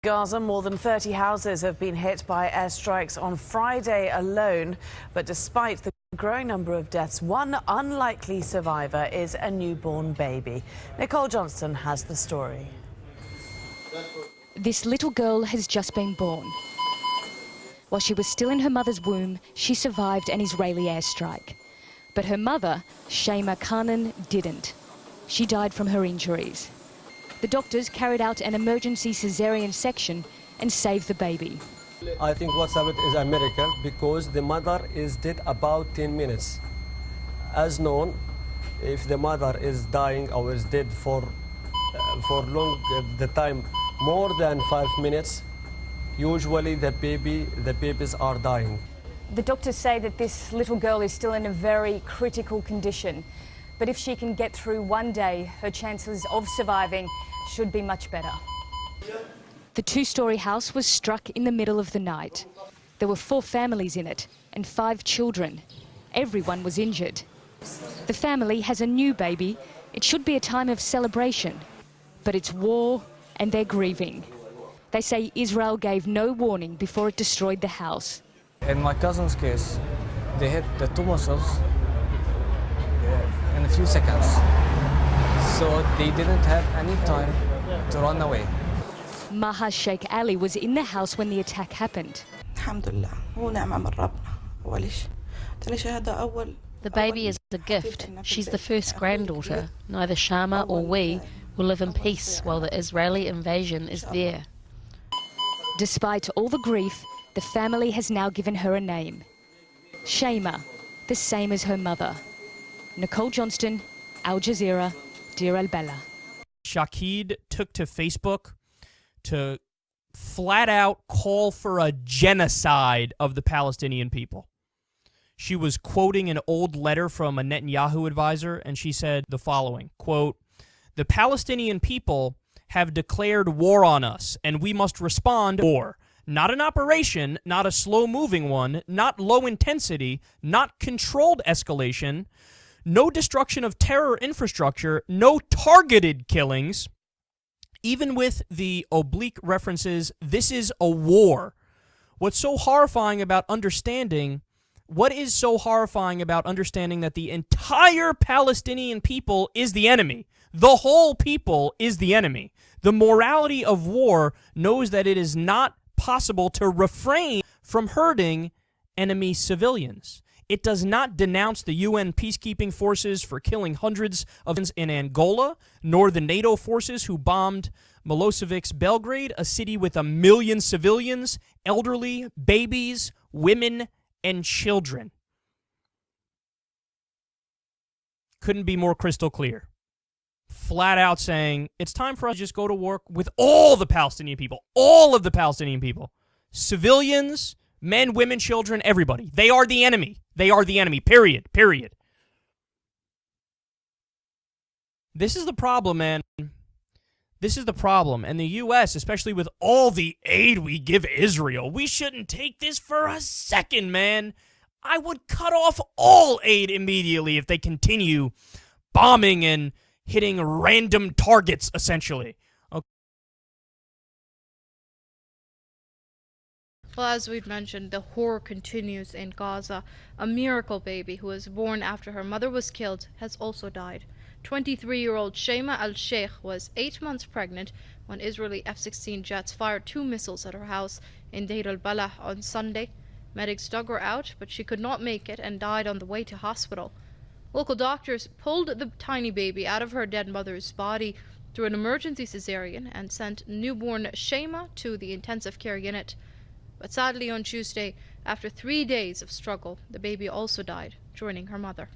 Gaza, more than 30 houses have been hit by airstrikes on Friday alone. But despite the growing number of deaths, one unlikely survivor is a newborn baby. Nicole Johnston has the story. This little girl has just been born. While she was still in her mother's womb, she survived an Israeli airstrike. But her mother, Shayma, didn't. She died from her injuries. The doctors carried out an emergency caesarean section and saved the baby. I think what's happened is a miracle because the mother is dead about 10 minutes. As known, if the mother is dying or is dead for the time more than 5 minutes, usually the babies are dying. The doctors say that this little girl is still in a very critical condition. But if she can get through one day, her chances of surviving should be much better. The two-storey house was struck in the middle of the night. There were 4 families in it and 5 children. Everyone was injured. The family has a new baby. It should be a time of celebration. But it's war and they're grieving. They say Israel gave no warning before it destroyed the house. In my cousin's case, they hit the 2 muscles in a few seconds. So they didn't have any time to run away. Maha Sheikh Ali was in the house when the attack happened. The baby is a gift. She's the first granddaughter. Neither Shayma or we will live in peace while the Israeli invasion is there. Despite all the grief, the family has now given her a name. Shayma, the same as her mother. Nicole Johnston, Al Jazeera, Deir el-Bella. Shakid took to Facebook to flat out call for a genocide of the Palestinian people. She was quoting an old letter from a Netanyahu advisor, and she said the following, quote, "The Palestinian people have declared war on us, and we must respond to war. Not an operation, not a slow-moving one, not low intensity, not controlled escalation, no destruction of terror infrastructure, no targeted killings." Even with the oblique references, this is a war. What is so horrifying about understanding that the entire Palestinian people is the enemy? The whole people is the enemy. The morality of war knows that it is not possible to refrain from hurting enemy civilians. It does not denounce the UN peacekeeping forces for killing hundreds of in Angola, nor the NATO forces who bombed Milosevic's Belgrade, a city with 1 million civilians, elderly, babies, women, and children. Couldn't be more crystal clear. Flat out saying, it's time for us to just go to war with all the Palestinian people. All of the Palestinian people. Civilians, men, women, children, everybody. They are the enemy. They are the enemy. Period. Period. This is the problem, man. This is the problem. And the U.S., especially with all the aid we give Israel, we shouldn't take this for a second, man. I would cut off all aid immediately if they continue bombing and hitting random targets, essentially. Well, as we've mentioned, the horror continues in Gaza. A Mircle baby who was born after her mother was killed has also died. 23-year-old Shayma al-Sheikh was 8 months pregnant when Israeli F-16 jets fired 2 missiles at her house in Deir el-Bella on Sunday. Medics dug her out, but she could not make it and died on the way to hospital. Local doctors pulled the tiny baby out of her dead mother's body through an emergency cesarean and sent newborn Shayma to the intensive care unit. But sadly on Tuesday, after 3 days of struggle, the baby also died, joining her mother.